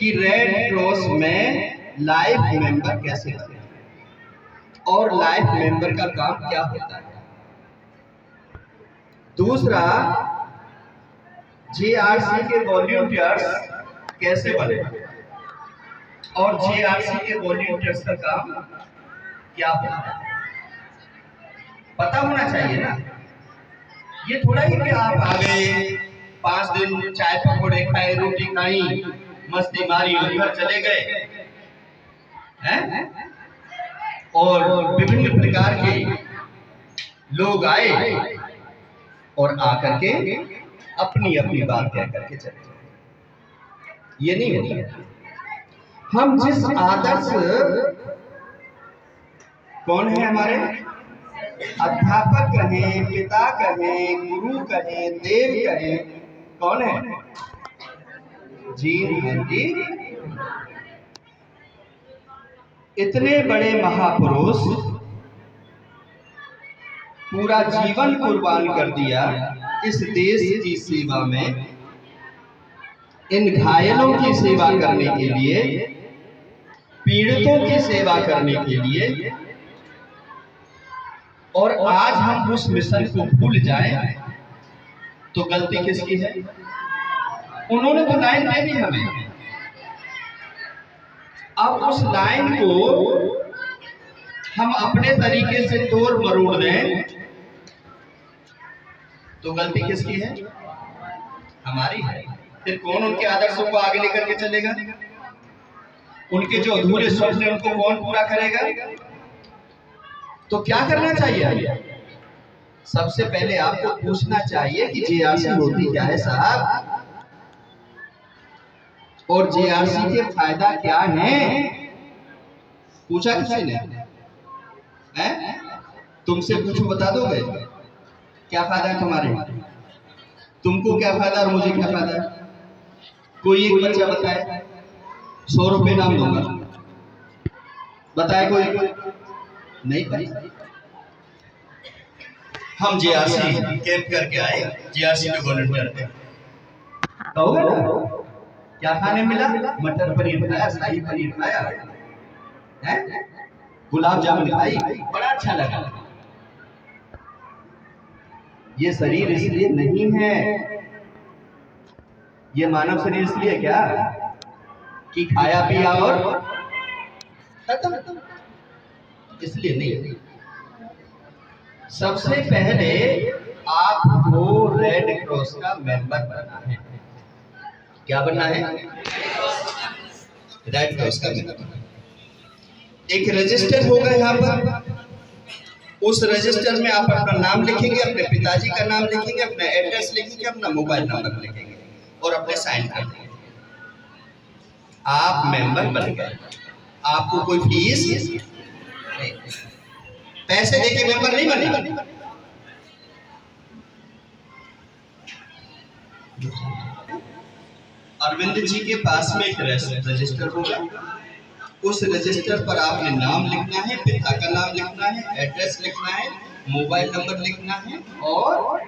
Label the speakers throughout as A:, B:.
A: कि red cross में life member कैसे बने और लाइफ मेंबर का काम क्या होता है। दूसरा, जेआरसी के वॉलंटियर्स कैसे बने और जेआरसी के वॉलंटियर्स का काम क्या होता है, पता होना चाहिए ना। ये थोड़ा ही कि आप आ गए 5 दिन चाय पकौड़े खाए, रोटी खाई, मस्ती मारी और घर चले गए हैं, और विभिन्न प्रकार के लोग आए और आकर के अपनी अपनी बात कह करके चले गए। ये नहीं होता। हम जिस आदर्श, कौन है हमारे अध्यापक कहें, पिता कहें, गुरु कहें, देव कहें, कौन है? Gene Henry. इतने बड़े महापुरुष पूरा जीवन कुर्बान कर दिया इस देश की सेवा में, इन घायलों की सेवा करने के लिए, पीड़ितों की सेवा करने के लिए, और आज हम उस मिशन को भूल जाएं तो गलती किसकी है? उन्होंने तो लाइन दे दी हमें, अब उस लाइन को हम अपने तरीके से तोड़ मरोड़ दें तो गलती किसकी है? हमारी है। फिर कौन उनके आदर्शों को आगे लेकर के चलेगा? उनके जो अधूरे स्वप्न हैं उनको कौन पूरा करेगा? तो क्या करना चाहिए? सबसे पहले आपको पूछना चाहिए कि जेआरसी होती क्या है साहब, और जेआरसी के फायदा क्या हैं? पूछा किसी ने? हैं? तुमसे पूछो, बता दोगे क्या फायदा है तुम्हारे? तुमको क्या फायदा और मुझे क्या फायदा है? कोई एक बच्चा बताए, 100 रुपए नाम दूंगा, बताए कोई? नहीं भाई, हम जेआरसी कैंप करके आए, जेआरसी के वॉलंटियर थे, कहोगे ना क्या खाने मिला? मटर पनीर खाया, शाही पनीर खाया, हैं? गुलाब जामुन खाई, बड़ा अच्छा लगा। ये शरीर इसलिए नहीं है, ये मानव शरीर इसलिए क्या कि खाया पिया और खत्म, इसलिए नहीं। सबसे पहले आपको रेड क्रॉस का मेंबर बनना है। क्या बनना है? रेड क्रॉस का मेंबर। एक रजिस्टर होगा यहाँ पर, उस रजिस्टर में आप अपना नाम लिखेंगे, अपने पिताजी का नाम लिखेंगे, अपना एड्रेस लिखेंगे, अपना मोबाइल नंबर लिखेंगे और अपने साइन कर देंगे। आप मेंबर बन गए। आपको कोई फीस नहीं, पैसे देके मेंबर नहीं बने। अरविंद जी के पास में एक रजिस्टर होगा, उस रजिस्टर पर आपने नाम लिखना है, पिता का नाम लिखना है, एड्रेस लिखना है, मोबाइल नंबर लिखना है, और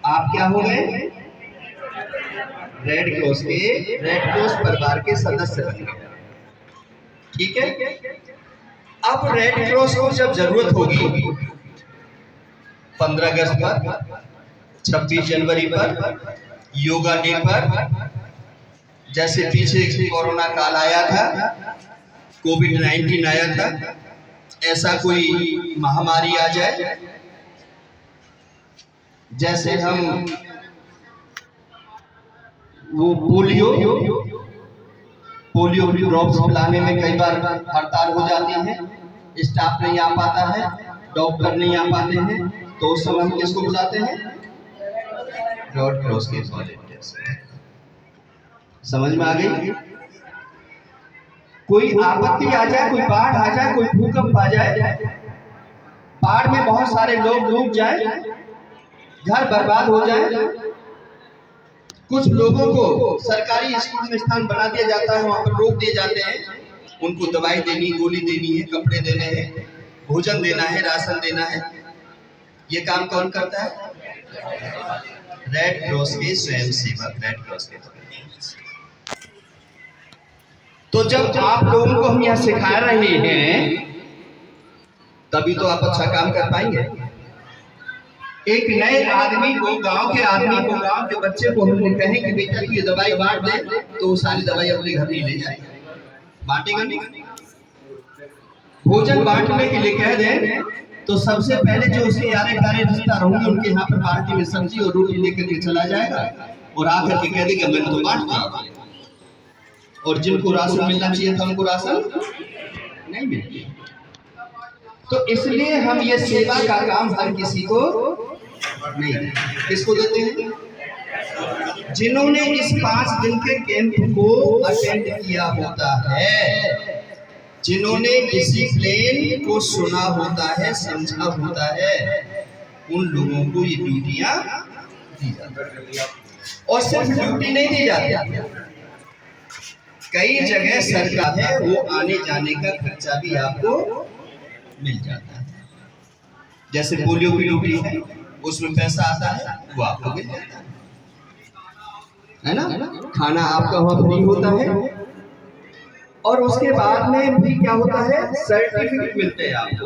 A: आप क्या हो गए? रेड क्रॉस परिवार के सदस्य बन गए। ठीक है। अब रेड क्रॉस को जब जरूरत होगी 15 अगस्त पर, 26 जनवरी पर, योगा डे पर, जैसे पीछे कोरोना काल आया था, कोविड-19 आया था, ऐसा कोई महामारी आ जाए, जैसे हम वो पोलियो ड्रॉप्स पिलाने में कई बार हड़ताल हो जाती है, स्टाफ नहीं आ पाता है, डॉक्टर नहीं आ पाते हैं, तो उस समय हम किसको बुलाते हैं? रेड क्रॉस के वॉलंटियर्स। समझ में आ गई? कोई आपत्ति आ जाए, कोई बाढ़ आ जाए, कोई भूकंप आ जाए, बाढ़ में बहुत सारे लोग डूब जाए, घर बर्बाद हो जाए, कुछ लोगों को सरकारी स्कूल में स्थान बना दिया जाता है, वहां पर रोक दिए जाते हैं, उनको दवाई देनी, गोली देनी है, कपड़े देने हैं, भोजन देना है, राशन देना है। ये काम कौन करता है? रेड क्रॉस के स्वयं सेवक, रेड क्रॉस के। तो जब आप लोगों को हम यहाँ सिखा रहे हैं तभी तो आप अच्छा काम कर पाएंगे। एक नए आदमी को, गांव के आदमी को, गांव के बच्चे को हम कहें कि बेटा तू ये दवाई बांट दे, तो वो सारी दवाई अपने घर नहीं ले जाएगा, बांटेगा नहीं। भोजन बांटने के लिए कह दें तो सबसे पहले जो उसके यारे प्यारे रिश्तेदार होंगे उनके यहाँ पर बाल्टी में सब्जी और रोटी लेकर के चला जाएगा और आकर के कह देगा मैंने तो बांट दिया। और जिनको राशन मिलना चाहिए था उनको राशन नहीं मिलती। तो इसलिए हम ये सेवा का काम हर किसी को नहीं, किसको देते हैं? जिन्होंने इस 5 दिन के कैंप को अटेंड किया होता है, जिन्होंने डिसिप्लिन को सुना होता है, समझा होता है, उन लोगों को ये ड्यूटियां दी जाती है। और सिर्फ ड्यूटी नहीं दी जाती, कई जगह सरकार है वो आने जाने का खर्चा भी आपको मिल जाता है। जैसे पोलियो की ड्यूटी है उसमें पैसा आता है वो आपको मिल जाता है ना। खाना आपका वहाँ फ्री होता है और उसके बाद में भी क्या होता है, सर्टिफिकेट मिलते हैं आपको,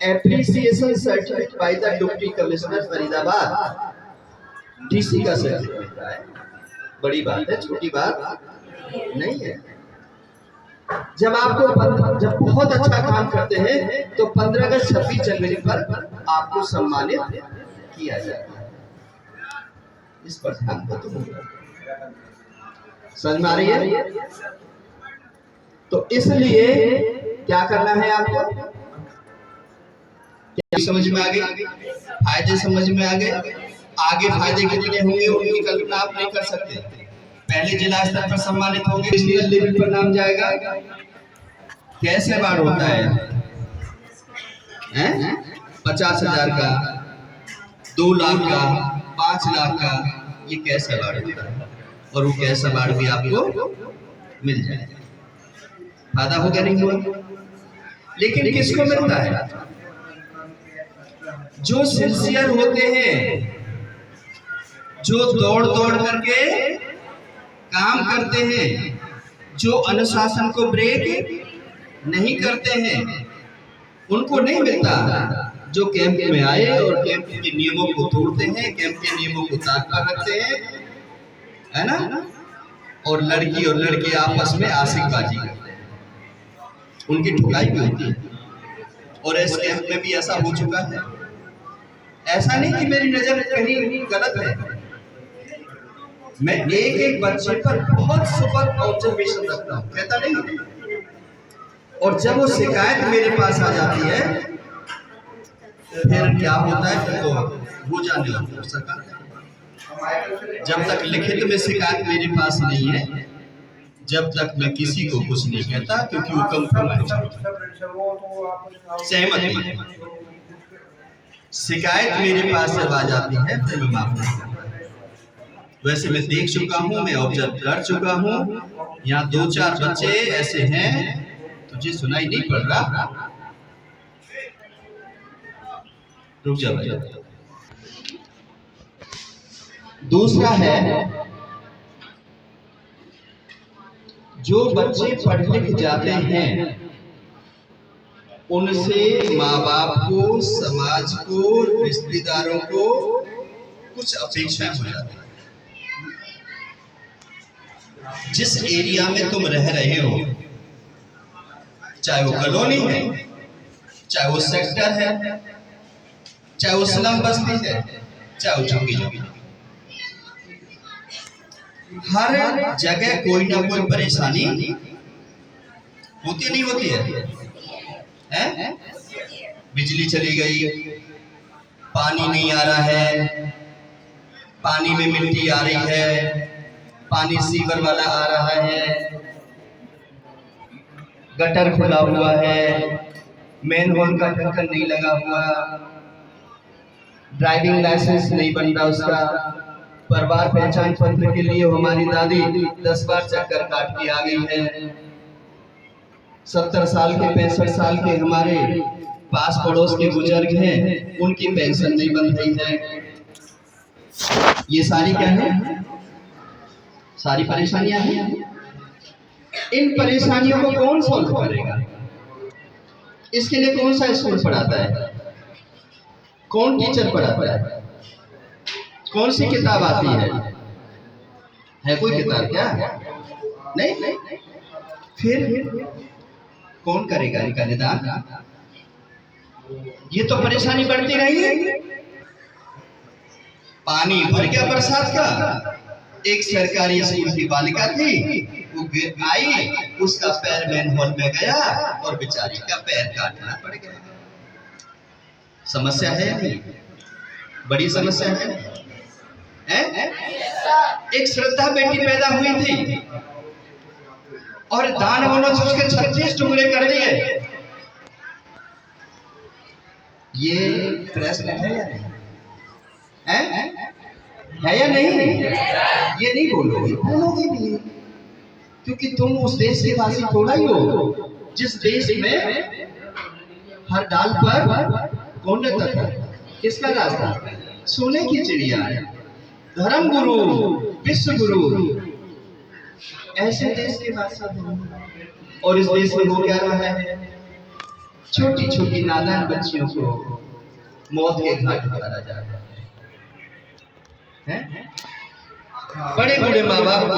A: appreciation certificate by the deputy commissioner Faridabad, DC का सर्टिफिकेट मिलता है। बड़ी बात है, छोटी बात नहीं है। जब बहुत अच्छा काम करते हैं तो 15 अगस्त 26 जनवरी पर आपको सम्मानित किया जाता है। इस पर ध्यान दो, तो समझ में आ रही है? तो इसलिए क्या करना है आपको, क्या समझ में आ गई? फायदे समझ में आ गए? आगे फायदे कितने होंगे उनकी कल्पना आप नहीं कर सकते। पहले जिला स्तर पर सम्मानित होंगे, नेशनल लेवल पर नाम जाएगा। कैसे अवार्ड होता है? 50,000 का, 2 लाख का, 5 लाख का, ये कैसे अवार्ड होता है? और वो कैसे अवार्ड भी आपको मिल जाएगा। फायदा होगा नहीं हुआ? लेकिन किसको मिलता है? जो सिंसियर होते हैं, जो दौड़ दौड़ करके काम करते हैं, जो अनुशासन को ब्रेक नहीं करते हैं, उनको नहीं मिलता। जो कैंप में आए और कैंप के नियमों को तोड़ते हैं, कैंप के नियमों को ताक पर रखते हैं, है ना, और लड़की और लड़के आपस में आशिकबाजी करते हैं, उनकी ठुकाई भी होती है। और इस कैंप में भी ऐसा हो चुका है। ऐसा नहीं कि मेरी नजर कहीं गलत है, मैं एक बच्चे पर बहुत सुपर ऑब्जर्वेशन रखता हूँ, कहता नहीं। और जब वो शिकायत मेरे पास आ जाती है फिर क्या होता है, फिर तो वो जाने लगता है सरकार। जब तक लिखित में शिकायत मेरे पास नहीं है, जब तक मैं किसी को कुछ नहीं कहता, क्योंकि वो कंप्रोमाइज सहमत। शिकायत मेरे पास जब आ जाती है फिर मैं माफ नहीं करता। वैसे मैं देख चुका हूँ, मैं ऑब्जर्व कर चुका हूँ, यहाँ 2-4 बच्चे ऐसे हैं, तुझे सुनाई नहीं पड़ रहा, रुक जा भाई। दूसरा है, जो बच्चे पढ़ लिख जाते हैं उनसे माँ बाप को, समाज को, रिश्तेदारों को कुछ अपेक्षा हो जाती है। जिस एरिया में तुम रह रहे हो, चाहे वो कॉलोनी है, चाहे वो सेक्टर है, चाहे वो स्लम बस्ती है, चाहे वो झुग्गी झुग्गी, हर जगह कोई ना कोई परेशानी होती नहीं होती है? बिजली चली गई, पानी नहीं आ रहा है, पानी में मिट्टी आ रही है, पानी सीवर वाला आ रहा है, गटर खुला हुआ है, मेन होल का ढक्कन नहीं लगा हुआ, ड्राइविंग लाइसेंस नहीं बन रहा उसका, परिवार पहचान पत्र के लिए हमारी दादी 10 बार चक्कर काट के आ गई है, 70 साल के 65 साल के हमारे पास पड़ोस के बुजुर्ग हैं, उनकी पेंशन नहीं बन रही है। ये सारी क्या है? सारी परेशानियां हैं। इन परेशानियों को कौन सॉल्व करेगा? इसके लिए कौन सा स्कूल पढ़ाता है? कौन टीचर पढ़ाता है? कौन सी किताब आती है कोई किताब क्या? नहीं। फिर कौन करेगा इनका निदान? ये तो परेशानी बढ़ती रही। पानी भर गया बरसात का। एक सरकारी स्कूल की बालिका थी, वो गिर आई, उसका पैर मैनहोल में गया और बेचारी का पैर काटना पड़ गया। समस्या है नहीं? बड़ी समस्या है? एक श्रद्धा बेटी पैदा हुई थी और दानवों ने उसके 36 टुकड़े कर दिए। ये प्रश्न है या नहीं? है या नहीं? ये नहीं बोलोगे, बोलोगे भी, क्योंकि तुम उस देश के वासी थोड़ा ही हो जिस देश में हर डाल पर कौन रहता था? किसका राज था? सोने की चिड़िया, धर्म गुरु, विश्व गुरु, ऐसे देश के वासी हो। और इस देश में हो क्या रहा है? छोटी छोटी नादान बच्चियों को मौत के घाट उतारा जा रहा है। बड़े बूढ़े माँ बाप को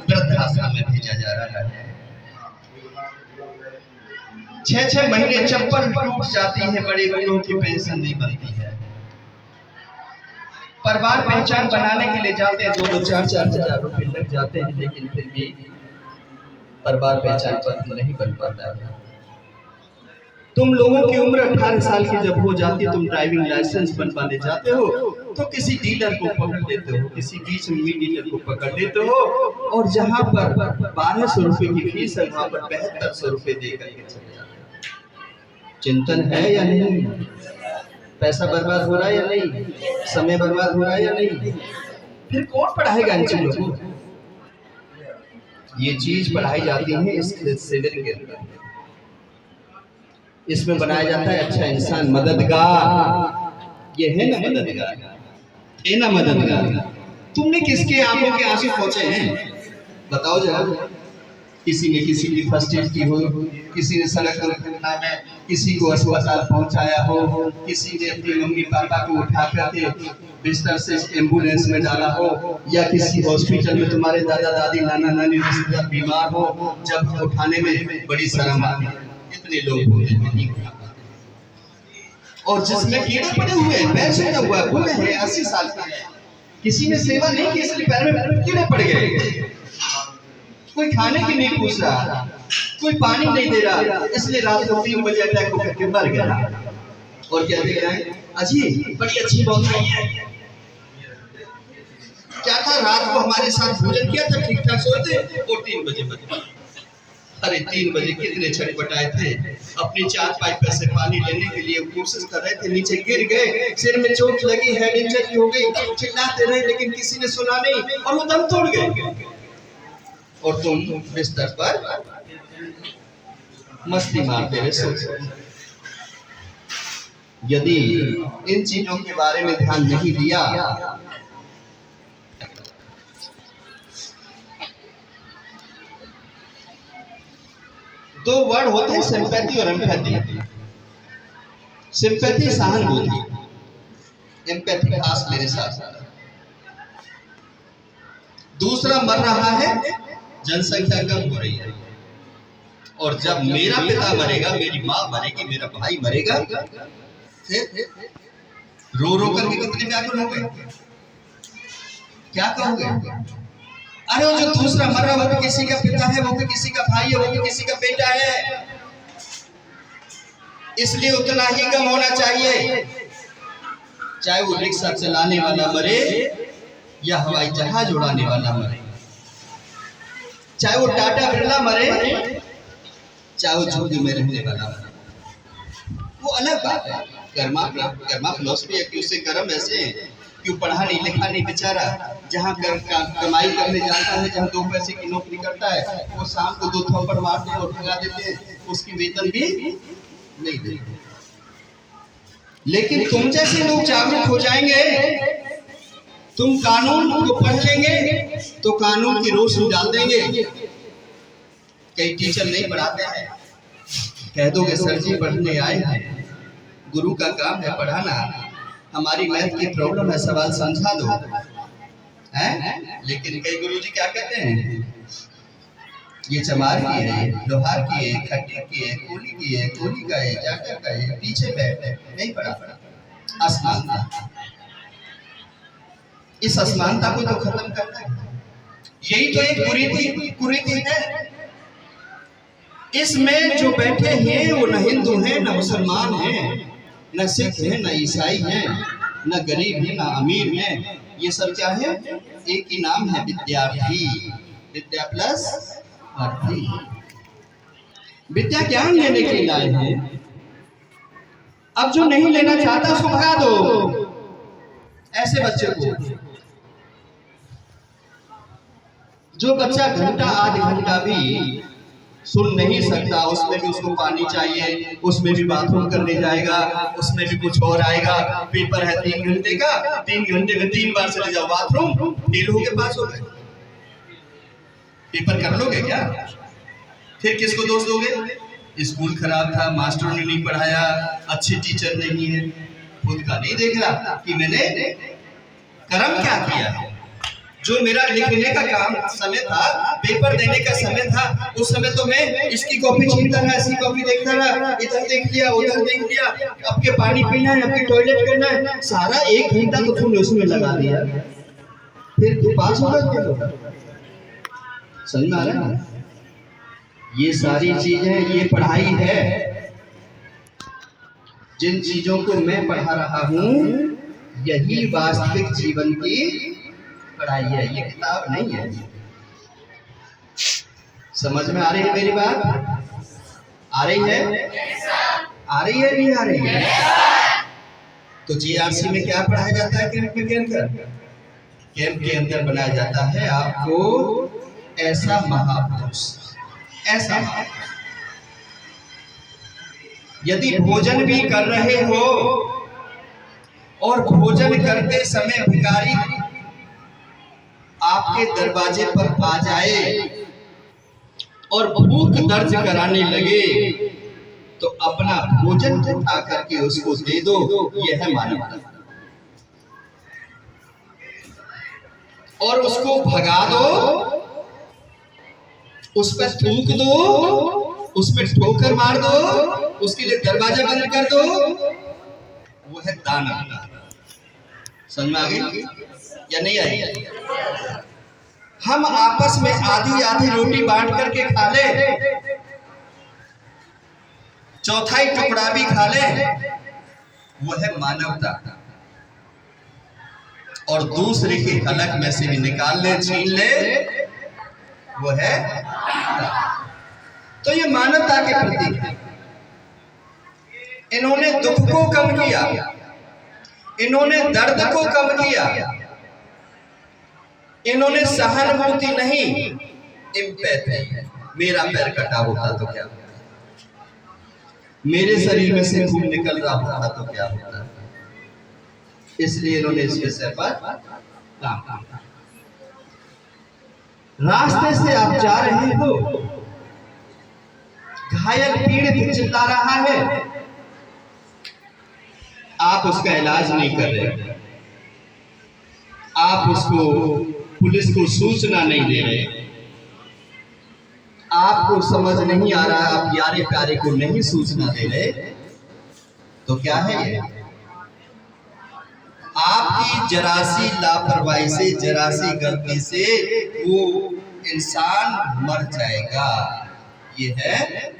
A: वृद्धाश्रम में भेजा जा रहा है। 6-6 महीने चप्पल टूट जाती है, बड़े बूढ़ों की पेंशन नहीं बनती है। परिवार पहचान बनाने के लिए जाते हैं, 2-4 हजार रुपए लग जाते हैं, लेकिन फिर भी परिवार पहचान पत्र नहीं बन पाता है। तुम लोगों की उम्र 18 साल की जब हो जाती है, तुम ड्राइविंग लाइसेंस बनवाने जाते हो तो किसी डीलर को पकड़ लेते हो, किसी बीच में डीलर को पकड़ लेते हो, और जहां पर 1200 रुपए की फीस है वहां पर 7200 रुपए देकर के चले जाते हो। चिंतन है या नहीं? पैसा बर्बाद हो रहा है या नहीं? समय बर्बाद हो रहा है या नहीं? फिर कौन पढ़ाएगा इन चीजों को? ये चीज पढ़ाई जाती है इस शिविर के अंदर। इसमें बनाया जाता है अच्छा इंसान, मददगार। ये है ना मददगार? है ना मददगार? तुमने किसके आंखों के आंसू पहुंचे हैं? बताओ जरा। किसी ने किसी की फर्स्ट एड की हो, किसी ने सड़क दुर्घटना में किसी को अस्पताल पहुंचाया हो, किसी ने अपने मम्मी पापा को उठा करके बिस्तर से एम्बुलेंस में डाला हो, या किसी हॉस्पिटल में तुम्हारे दादा दादी नाना नानी रिश्तेदार बीमार हो, जब उठाने में बड़ी शर्म आती है। कितने लोग होते हैं और जिसमें कीड़े पड़े हुए हैं, पैर सूजा हुआ है, बूढ़े हैं, 80 साल का है, किसी ने सेवा नहीं की इसलिए पैर में कीड़े पड़ गए। कोई खाने की नहीं पूछ रहा, कोई पानी नहीं दे रहा, इसलिए रात को 3 बजे अटैक होकर के मर गया। और क्या देख रहे हैं? अजी बड़ी अच्छी बात है। क्या था? रात को हमारे साथ भोजन किया था, ठीक ठाक सोते और 3 बजे बजे। अरे 3 बजे कितने छटपटाए थे, अपनी 4 पाइप से पानी लेने के लिए कोशिश कर रहे थे, नीचे गिर गए, सिर में चोट लगी, हेड इंजरी हो गई, चिल्लाते रहे लेकिन किसी ने सुना नहीं और वो दम तोड़ गए। और तुम बिस्तर पर मस्ती मारते रहे सोचो। यदि इन चीजों के बारे में ध्यान नहीं दिया, दो वर्ड होते हैं, सिंपैथी और एम्पैथी। सिंपैथी सहानुभूति, एम्पैथी आस मेरे साथ। दूसरा मर रहा है, जनसंख्या कम हो रही है, और जब मेरा पिता मरेगा, मेरी माँ मरेगी, मेरा भाई मरेगा, फिर रो रो करके कितने व्याकुल हो गए? क्या कहोगे? अरे वो जो दूसरा मर रहा है वो भी किसी का पिता है, वो भी किसी का भाई है, वो भी किसी का बेटा है, इसलिए उतना ही कम होना चाहिए। चाहे वो रिक्शा चलाने वाला मरे या हवाई जहाज उड़ाने वाला मरे, चाहे वो टाटा बिरला मरे, चाहे वो झुग्गी में रहने वाला मरे, वो अलग बात है। कर्मा फिलॉसफी है कि उससे कर्म ऐसे हैं कि वो पढ़ा नहीं लिखा नहीं बेचारा, जहाँ कमाई करने जाता है, जहाँ 2 पैसे की नौकरी करता है, वो शाम को 2 थप्पड़ मारते हैं और भगा देते हैं, उसकी वेतन भी नहीं देते। लेकिन तुम जैसे लोग जागरूक हो जाएंगे, तुम कानून को पढ़ लेंगे तो कानून की रोशनी डाल देंगे, कई टीचर नहीं पढ़ाते हैं, कह दोगे सर जी पढ़ने आए हैं, गुरु का काम है पढ़ाना, हमारी मैथ की प्रॉब्लम है, सवाल समझा दो, हैं? लेकिन कई गुरुजी क्या कहते हैं, ये चमार की है, लोहार की है, खट्टी की है, कोली का है, जाकर का है, पीछे बैठे नहीं पढ़ा। असमानता, इस असमानता को तो खत्म करना है। यही तो एक कुरीति है। इसमें जो बैठे हैं वो न हिंदू हैं, न मुसलमान हैं, न सिख हैं, न ईसाई हैं, न गरीब हैं, न अमीर हैं। ये सब क्या है? एक ही नाम है, विद्यार्थी। विद्या प्लस अर्थी। विद्या ज्ञान लेने के लिए आए हैं। अब जो नहीं लेना चाहता उसको भगा दो। ऐसे बच्चे को, जो बच्चा घंटा आध घंटा भी सुन नहीं सकता, उसमें भी उसको पानी चाहिए, उसमें भी बाथरूम करने जाएगा, उसमें भी कुछ और आएगा। पेपर है 3 घंटे का, 3 घंटे में 3 बार चले जाओ बाथरूम, फेल हो गए, पास हो गए। पेपर कर लोगे क्या? फिर किसको दोष दोगे? स्कूल खराब था, मास्टर ने नहीं पढ़ाया, अच्छे टीचर नहीं है। खुद का नहीं देख रहा कि मैंने कर्म क्या किया है। जो मेरा लिखने का काम समय था, पेपर देने का समय था, उस समय तो मैं इसकी कॉपी छीनता रहा, इसकी कॉपी देखता रहा, इधर देख लिया, उधर देख लिया, अब के पानी पीना है, अब के टॉयलेट करना है, सारा 1 घंटा तो तुमने उसमें लगा दिया, फिर तू पास हो गया। समझ में आ रहा है? ये सारी चीजें, ये पढ़ाई है। जिन चीजों को मैं पढ़ा रहा हूँ, यही वास्तविक जीवन की पढ़ाई है, ये किताब नहीं है। समझ में आ रही है मेरी बात? आ रही है? आ रही है, नहीं आ रही है? तो जीआरसी में क्या पढ़ाया जाता है? कैंप के अंदर, कैंप के अंदर बनाया जाता है आपको ऐसा महापुरुष, ऐसा महापुरुष। यदि भोजन भी कर रहे हो और भोजन करते समय भिखारी आपके दरवाजे पर आ जाए और भूख दर्ज कराने लगे, तो अपना भोजन उठा करके उसको दे दो। यह है मानवता। और उसको भगा दो, उस पर थूक दो, उस पर ठोकर मार दो, उसके लिए दरवाजा बंद कर दो, वो है दानवता। समझ में आ गई या नहीं आई? हम आपस में आधी आधी रोटी बांट करके खा ले, चौथाई टुकड़ा भी खा ले, वो है मानवता। और दूसरे के हलक में से भी निकाल ले, छीन ले, वो है। तो ये मानवता के प्रतीक है। इन्होंने दुख को कम किया, इन्होंने दर्द को कम किया, इन्होंने सहानुभूति नहीं, एम्पैथी। मेरा पैर कटा होता तो क्या होता, मेरे शरीर में से खून निकल रहा होता तो क्या होता। इसलिए इन्होंने इस विषय पर काम किया। रास्ते से आप जा रहे हो, घायल पीड़ित चिल्ला रहा है, आप उसका इलाज नहीं कर रहे, आप उसको, पुलिस को सूचना नहीं दे रहे, आपको समझ नहीं आ रहा, आप यारे प्यारे को नहीं सूचना दे रहे, तो क्या है ये? आपकी जरासी लापरवाही से, जरासी गलती से वो इंसान मर जाएगा। ये है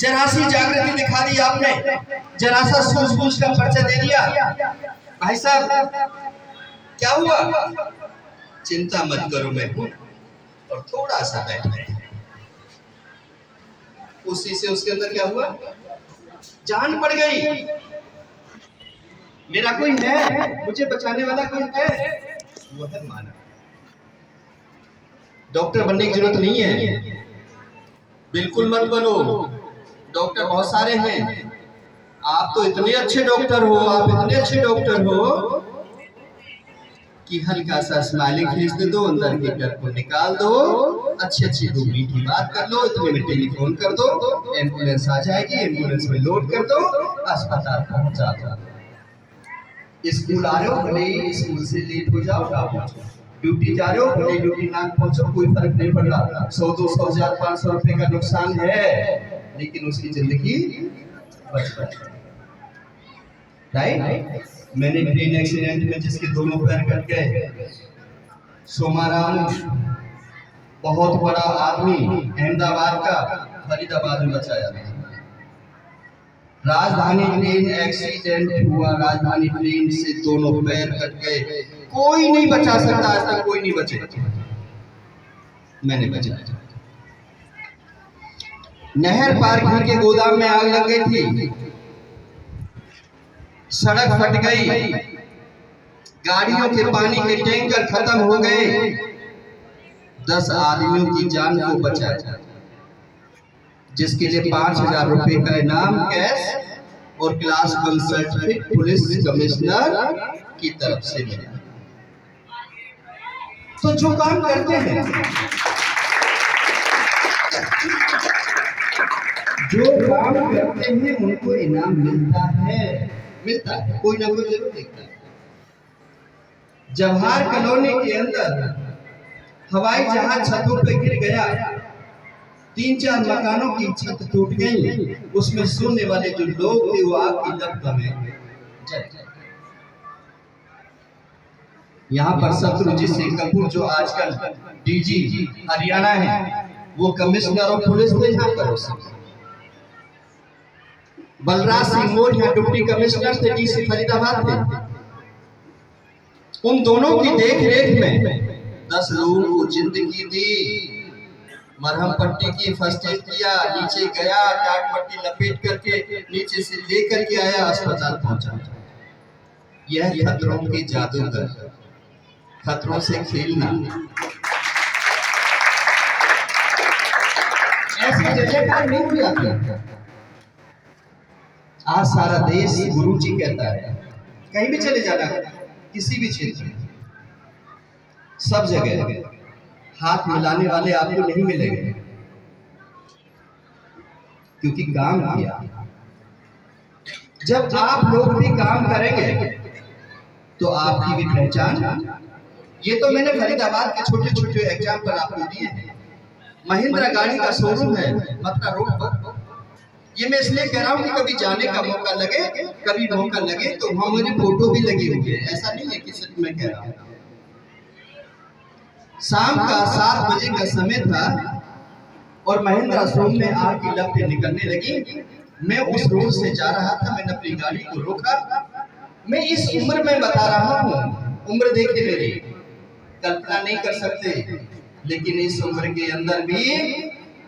A: जरासी जागृति दिखा दी आपने, जरा सा सूझबूझ का परिचय दे दिया। भाई साहब क्या हुआ? चिंता मत करो, मैं हूं। और थोड़ा सा बैठे, उसी से उसके अंदर क्या हुआ? जान पड़ गई। मेरा कोई है, मुझे बचाने वाला कोई है, वो है मानव। डॉक्टर बनने की जरूरत नहीं है, बिल्कुल मत बनो। डॉक्टर बहुत सारे हैं, आप तो इतने अच्छे डॉक्टर हो, आप इतने अच्छे डॉक्टर हो कि हल्का सा स्माइलिंग फेस दे दो, अंदर के डर को निकाल दो, अच्छी अच्छी दो मीठी बात कर लो, इतने में टेलीफोन कर दो, एम्बुलेंस आ जाएगी, एम्बुलेंस में लोड कर दो, अस्पताल पहुंचा दो। स्कूल आ रहे हो, भले स्कूल से लेट हो जाओ ना पहुंचो, ड्यूटी जा रहे हो, भले ड्यूटी ना पहुंचो, कोई फर्क नहीं पड़ रहा। 100, 200, 1000, 500 रुपए का नुकसान है, लेकिन उसकी जिंदगी बच गई। राइट? मैंने ट्रेन एक्सीडेंट में जिसके दोनों पैर कट गए, सोमाराम बहुत बड़ा आदमी अहमदाबाद का, फरीदाबाद में बचाया। राजधानी ट्रेन एक्सीडेंट हुआ, राजधानी ट्रेन से दोनों पैर कट गए, कोई नहीं बचा सकता, आज तक कोई नहीं बचे, मैंने बचाया। नहर पार घी के गोदाम में आग लग गई थी, सड़क फट गई, गाड़ियों के पानी के टैंकर खत्म हो गए, 10 आदमियों की जान को बचाया, जिसके लिए 5000 रुपए का इनाम कैश और क्लास 1 सर्टिफिकेट पुलिस कमिश्नर की तरफ से मिला। तो जो काम करते हैं, जो काम करते हैं उनको इनाम मिलता है, कोई ना कोई जरूर देखता है। जवाहर कॉलोनी के अंदर हवाई जहाज छतों पे गिर गया, 3-4 मकानों की छत टूट गई, उसमें सोने वाले जो लोग थे वो आग की लपट में जल गए। यहाँ पर शत्रुजीत सिंह कपूर जो आजकल डीजी हरियाणा है, वो कमिश्नर और पुलिस थे यहाँ पर। बलराज सिंह मोर यहाँ डिप्टी कमिश्नर थे, डीसी फरीदाबाद थे। उन दोनों की देख रेख में 10 लोगों को जिंदगी दी, मरहम पट्टी की, फर्स्ट एड किया, नीचे गया, टाट पट्टी लपेट करके नीचे से लेकर के आया, अस्पताल पहुंचा। यह खतरों के जादूगर, खतरों से खेलना। ऐसी जगह नहीं हो जाती। आज सारा देश गुरु जी कहता है, कहीं भी चले जाना, किसी भी क्षेत्र में, सब जगह हाथ मिलाने वाले आपको नहीं मिलेंगे, क्योंकि काम किया। जब आप लोग भी काम करेंगे तो आपकी भी पहचान। ये तो मैंने फरीदाबाद के छोटे छोटे एग्जाम्पल आपको दिए हैं। महिंद्रा गाड़ी का शोरूम है मथुरा रोड पर। ये मैं इसलिए कह रहा हूँ कि कभी जाने का मौका लगे, कभी मौका लगे तो वहां मेरी फोटो भी लगी हुई है, ऐसा नहीं है कि सिर्फ मैं कह रहा हूँ। शाम का 7 बजे का समय था और महिंद्रा शोरूम में आग की लपटें निकलने लगी। मैं उस रोड से जा रहा था, मैंने अपनी गाड़ी को रोका। मैं इस उम्र में बता रहा हूँ, उम्र देखे मेरी, कल्पना नहीं कर सकते, लेकिन इस उम्र के अंदर भी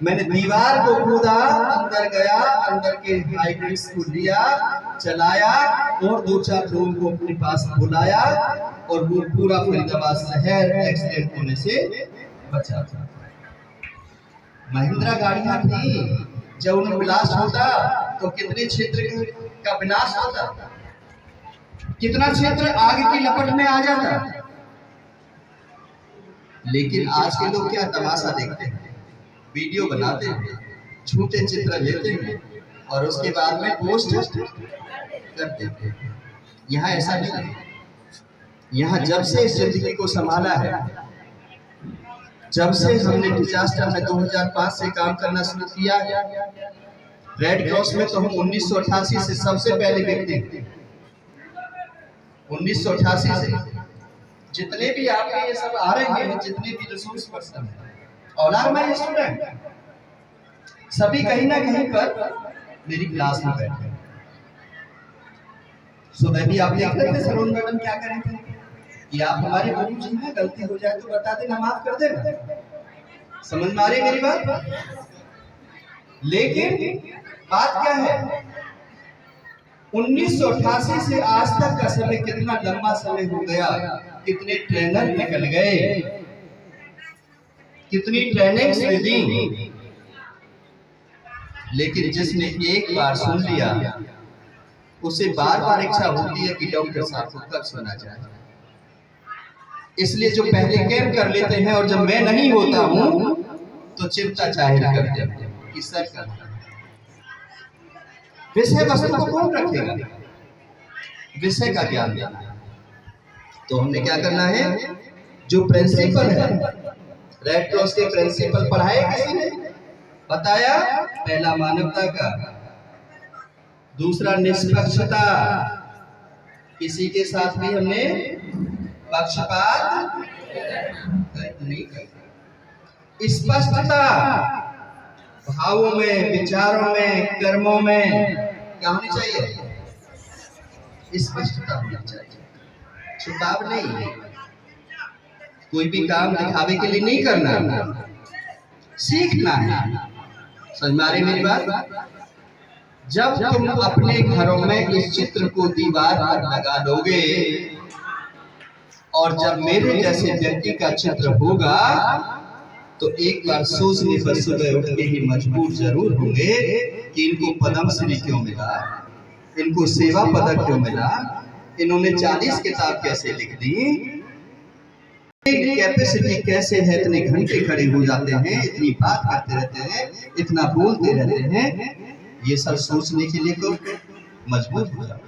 A: मैंने दीवार को कूदा, अंदर गया, अंदर के हाइड्रेंट्स को लिया, चलाया और 2-4 लोगों को अपने पास बुलाया और वो पूरा फरीदाबाद शहर एक्सीडेंट होने से बचा था। महिंद्रा गाड़ियां थी, जब उनमें ब्लास्ट होता तो कितने क्षेत्र का विनाश होता, कितना क्षेत्र आग की लपट में आ जाता। लेकिन आज के लोग क्या तमाशा देखते हैं, वीडियो बनाते हैं, झूठे चित्र लेते हैं और उसके बाद में पोस्ट कर देते हैं। यहाँ ऐसा नहीं है। यहाँ जब से इस जिंदगी को संभाला है, जब से हमने डिजास्टर में 2005 से काम करना शुरू किया, रेड क्रॉस में तो हम 1988 से सबसे पहले व्यक्ति थे। 1988 से जितने भी आपके ये सब आ रहे हैं, जितने भी रिसोर्स पर्सन हैं, और माय स्टूडेंट, सभी कहीं ना कहीं पर मेरी क्लास में बैठे। सुबह भी आप देख रहे थे सरोज मैडम क्या कर रहे थे कि आप हमारे गुरु जी हैं, गलती हो जाए तो बता देना, माफ कर देना। समझ में आ रही मेरी बात? लेकिन बात क्या है, 1988 से आज तक का समय कितना लंबा समय हो गया, कितने ट्रेनर निकल गए, कितनी ट्रेनिंग दी, लेकिन जिसने एक बार सुन लिया उसे बार बार इच्छा होती है कि डॉक्टर साहब को कब सुना जाए। इसलिए जो पहले कैम कर लेते हैं और जब मैं नहीं होता हूं तो चिंता जाहिर करते हैं कि सर का विषय वस्तु को कौन रखेगा, विषय का ज्ञान देना। तो हमने क्या करना है, जो प्रिंसिपल है, रेड क्रॉस के प्रिंसिपल पढ़ाए किसी ने बताया, पहला मानवता का, दूसरा निष्पक्षता, किसी के साथ भी हमने पक्षपात नहीं करना, स्पष्टता, भावों में, विचारों में, कर्मों में क्या होनी चाहिए, स्पष्टता होनी चाहिए, छुपाव नहीं, कोई भी काम दिखावे के लिए नहीं करना, सीखना है। समझ में आ रही मेरी बात? जब तुम अपने घरों में इस चित्र को दीवार पर लगा दोगे और जब मेरे जैसे व्यक्ति का चित्र होगा तो एक बार सोचने पर सुबह उठ के ही मजबूर जरूर होंगे कि इनको पद्मश्री क्यों मिला, इनको सेवा पदक क्यों मिला, इन्होंने 40 किताब कैसे लिख दी, कैपेसिटी कैसे है, इतने घंटे खड़े हो जाते हैं, इतनी बात करते रहते हैं, इतना बोलते रहते हैं। ये सब सोचने के लिए तो मजबूर हो जाओ।